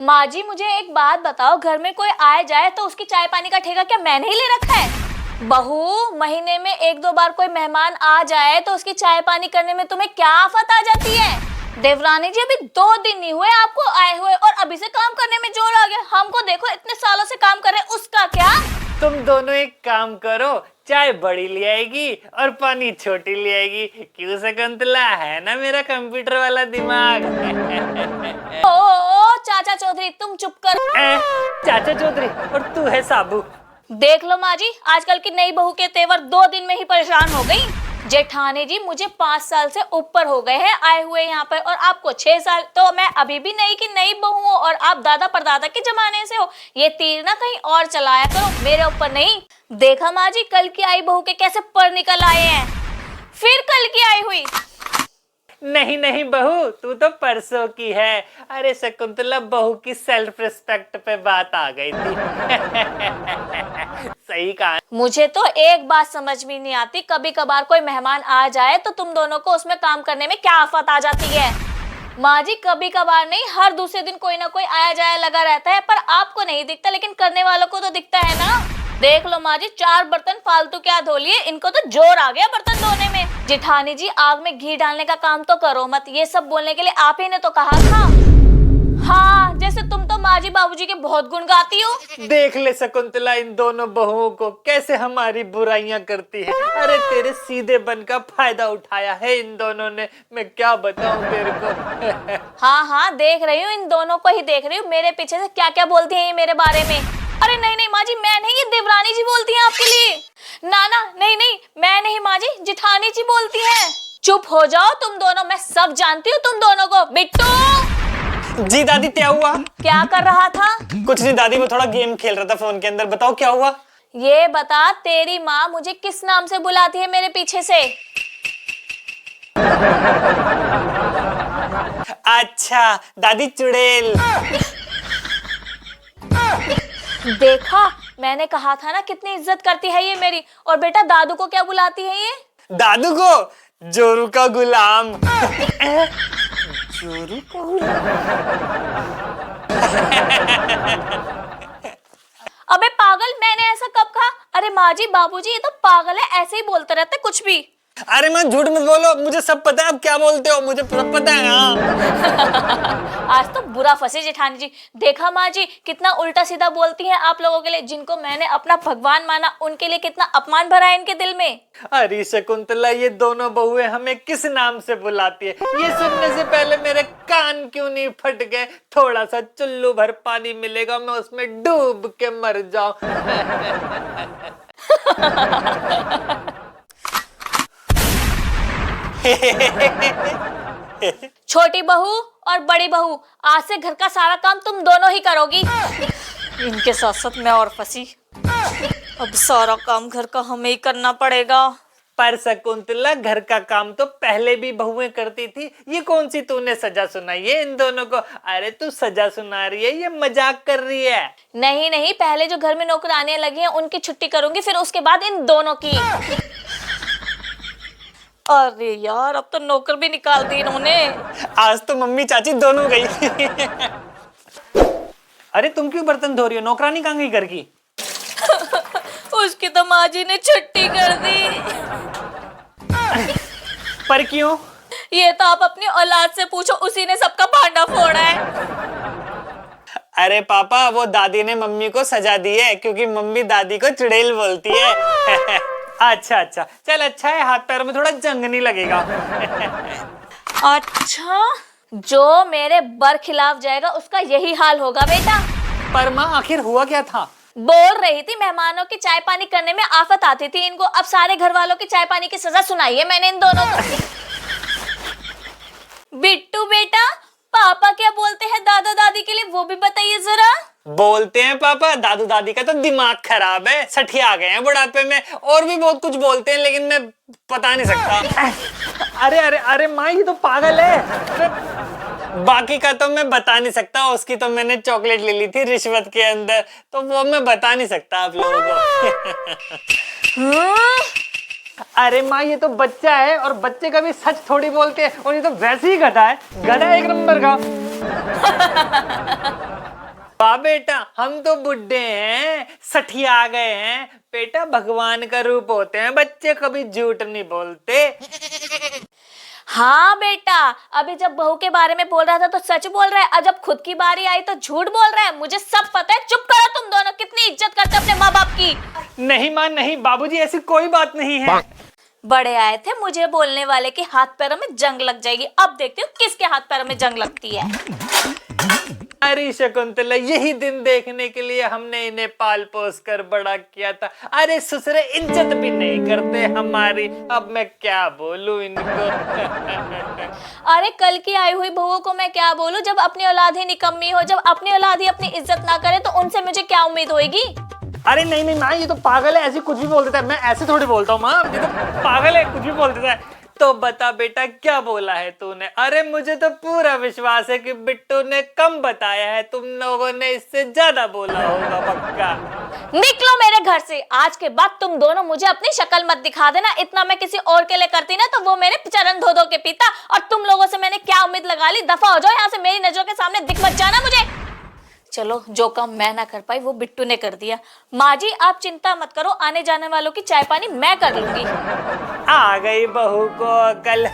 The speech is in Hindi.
माँ जी मुझे एक बात बताओ, घर में कोई आए जाए तो उसकी चाय पानी का ठेका क्या मैंने ही ले रखा है? बहू, महीने में एक दो बार कोई मेहमान आ जाए तो उसकी चाय पानी करने में तुम्हें क्या आफत आ जाती है? देवरानी जी, अभी 2 दिन नहीं हुए आपको आए हुए और अभी से काम करने में जोर आ गया। हमको देखो, इतने सालों से काम कर रहे, उसका क्या? तुम दोनों एक काम करो, चाय बड़ी ले आएगी और पानी छोटी ले आएगी। क्यों शकुंतला, है ना मेरा कंप्यूटर वाला दिमाग? ओ चाचा चौधरी, तुम चुप कर। चाचा चौधरी और तू है साबू। देख लो माँ जी, आजकल की नई बहू के तेवर 2 दिन में ही परेशान हो गई। जेठानी जी मुझे 5 साल से ऊपर हो गए हैं आए हुए यहाँ पर, और आपको 6 साल। तो मैं अभी भी नई की नई बहू हूँ और आप दादा परदादा के जमाने से हो। ये तीर ना कहीं और चलाया करो, मेरे ऊपर नहीं। देखा माँ जी, कल की आई बहू के कैसे पर निकल आए हैं। फिर कल की आई हुई। नहीं नहीं बहू, तू तो परसों की है। अरे शकुंतला, बहू की सेल्फ रिस्पेक्ट पे बात आ गई थी। सही कहा। मुझे तो एक बात समझ में नहीं आती, कभी कभार कोई मेहमान आ जाए तो तुम दोनों को उसमें काम करने में क्या आफत आ जाती है? माँ जी, कभी कभार नहीं, हर दूसरे दिन कोई ना कोई आया जाया लगा रहता है, पर आपको नहीं दिखता, लेकिन करने वालों को तो दिखता है ना। देख लो माँ जी, 4 बर्तन फालतू क्या धो लिए, इनको तो जोर आ गया बर्तन धोने में। जेठानी जी, आग में घी डालने का काम तो करो मत, ये सब बोलने के लिए आप ही ने तो कहा था। हाँ, जैसे तुम तो माँ जी बाबूजी के बहुत गुण गाती हो। देख ले शकुंतला, इन दोनों बहुओं को कैसे हमारी बुराइयां करती है। अरे तेरे सीधे बन का फायदा उठाया है इन दोनों ने, मैं क्या बताऊं तेरे को। हाँ हाँ, देख रही हूँ, इन दोनों को ही देख रही हूँ, मेरे पीछे से क्या क्या बोलती हैं ये मेरे बारे में। अरे नहीं नहीं माँ जी, मैं नहीं, ये देवरानी जी बोलती हैं आपके लिए। ना ना, नहीं नहीं, मैं नहीं माँ जी, जेठानी जी बोलती हैं। चुप हो जाओ तुम दोनों, मैं सब जानती हूँ तुम दोनों को। बिट्टू जी दादी, क्या हुआ? क्या कर रहा था? कुछ नहीं दादी, वो थोड़ा गेम खेल रहा था फोन के अंदर। बताओ क्या हुआ? ये बता, तेरी माँ मुझे किस नाम से बुलाती है मेरे पीछे से? अच्छा दादी, चुड़ैल। देखा, मैंने कहा था ना कितनी इज्जत करती है ये मेरी। और बेटा, दादू को क्या बुलाती है ये? दादू को जोरू का गुलाम। जोरू का गुलाम। अबे पागल, मैंने ऐसा कब कहा? अरे माँ जी बाबूजी, ये तो पागल है, ऐसे ही बोलते रहते कुछ भी। अरे मैं झूठ मत बोलो, मुझे सब पता है आप क्या बोलते हो, मुझे सब पता है। हाँ। आज तो बुरा फंसे जेठानी जी। देखा माँ जी, कितना उल्टा सीधा बोलती हैं आप लोगों के लिए, जिनको मैंने अपना भगवान माना, उनके लिए कितना अपमान भरा है इनके दिल में। अरे शकुंतला, ये दोनों बहुएं हमें किस नाम से बुलाती है, ये सुनने से पहले मेरे कान क्यों नहीं फट गए? थोड़ा सा चुल्लू भर पानी मिलेगा, मैं उसमें डूब के मर जाऊं। छोटी बहू और बड़ी बहू, आज से घर का सारा काम तुम दोनों ही करोगी। इनके साथ साथ मैं और फंसी, अब सारा काम घर का हमें ही करना पड़ेगा। पर शकुंतला, घर का काम तो पहले भी बहुएं करती थी, ये कौन सी तूने सजा सुनाई है इन दोनों को? अरे तू सजा सुना रही है, ये मजाक कर रही है। नहीं नहीं, पहले जो घर में नौकरानियां लगी हैं उनकी छुट्टी करूंगी, फिर उसके बाद इन दोनों की। अरे यार, अब तो नौकर भी निकाल दी इन्होंने। आज तो मम्मी चाची दोनों गई। अरे तुम क्यों बर्तन धो रही हो? नौकरानी कहाँ गई घर की? उसकी तो माँ जी ने छुट्टी कर दी। पर क्यों? ये तो आप अपनी औलाद से पूछो, उसी ने सबका भांडा फोड़ा है। अरे पापा, वो दादी ने मम्मी को सजा दी है, क्योंकि मम्मी दादी को चुड़ैल बोलती है। अच्छा अच्छा, चल अच्छा है, हाथ पैरों में थोड़ा जंग नहीं लगेगा। अच्छा, जो मेरे बर खिलाफ जाएगा उसका यही हाल होगा बेटा। पर माँ, आखिर हुआ क्या था? बोल रही थी मेहमानों की चाय पानी करने में आफत आती थी इनको, अब सारे घर वालों की चाय पानी की सजा सुनाई है मैंने इन दोनों को। बिट्टू बेटा, पापा क्या बोलते हैं दादा दादी के लिए, वो भी बताइए जरा। बोलते हैं पापा, दादू दादी का तो दिमाग खराब है, सठिया गए हैं बुढ़ापे में। और भी बहुत कुछ बोलते हैं, लेकिन मैं बता नहीं सकता। अरे अरे अरे माँ, ये तो पागल है। बाकी का तो मैं बता नहीं सकता, उसकी तो मैंने चॉकलेट ले ली थी रिश्वत के अंदर, तो वो मैं बता नहीं सकता आप लोगों को। अरे माँ, ये तो बच्चा है और बच्चे का भी सच थोड़ी बोलते हैं, और ये तो वैसे ही गधा है, गधा एक नंबर का। वाह बेटा, हम तो बुड्ढे हैं, सठिया गए हैं। बेटा भगवान का रूप होते हैं बच्चे, कभी झूठ नहीं बोलते। हाँ बेटा, अभी जब बहू के बारे में बोल रहा था तो सच बोल रहा है, और जब खुद की बारी आई तो झूठ बोल रहा है। मुझे सब पता है। चुप करो तुम दोनों, कितनी इज्जत करते हो अपने माँ बाप की। नहीं माँ नहीं, बाबूजी ऐसी कोई बात नहीं है। बड़े आए थे मुझे बोलने वाले कि हाथ पैरों में जंग लग जाएगी। अब देखती हूँ किसके हाथ पैरों में जंग लगती है। अरे शकुंतला, यही दिन देखने के लिए हमने इन्हें पाल पोस कर बड़ा किया था। अरे ससुरे इज्जत भी नहीं करते हमारी, अब मैं क्या बोलूं इनको। अरे कल की आई हुई बहू को मैं क्या बोलूं, जब अपनी औलाद ही निकम्मी हो, जब अपनी औलाद ही अपनी इज्जत ना करे तो उनसे मुझे क्या उम्मीद होगी। अरे नहीं नहीं माँ, ये तो पागल है, ऐसे कुछ भी बोल देता है। मैं ऐसे थोड़ी बोलता हूँ माँ, ये तो पागल है, कुछ भी बोल देता है। तो बता बेटा क्या बोला है तूने? अरे मुझे तो पूरा विश्वास है कि बिट्टू ने कम बताया है, तुम लोगों ने इससे ज्यादा बोला होगा पक्का। निकलो मेरे घर से। आज के बाद तुम दोनों मुझे अपनी शक्ल मत दिखा देना। इतना मैं किसी और के लिए करती ना तो वो मेरे चरण धो धो के पीता, और तुम लोगों से मैंने क्या उम्मीद लगा ली। दफा हो जाओ यहाँ से, मेरी नजरों के सामने दिख मत जाना मुझे। चलो, जो काम मैं ना कर पाई वो बिट्टू ने कर दिया। माँ जी आप चिंता मत करो, आने जाने वालों की चाय पानी मैं कर लूंगी। आ गई बहू को अकल।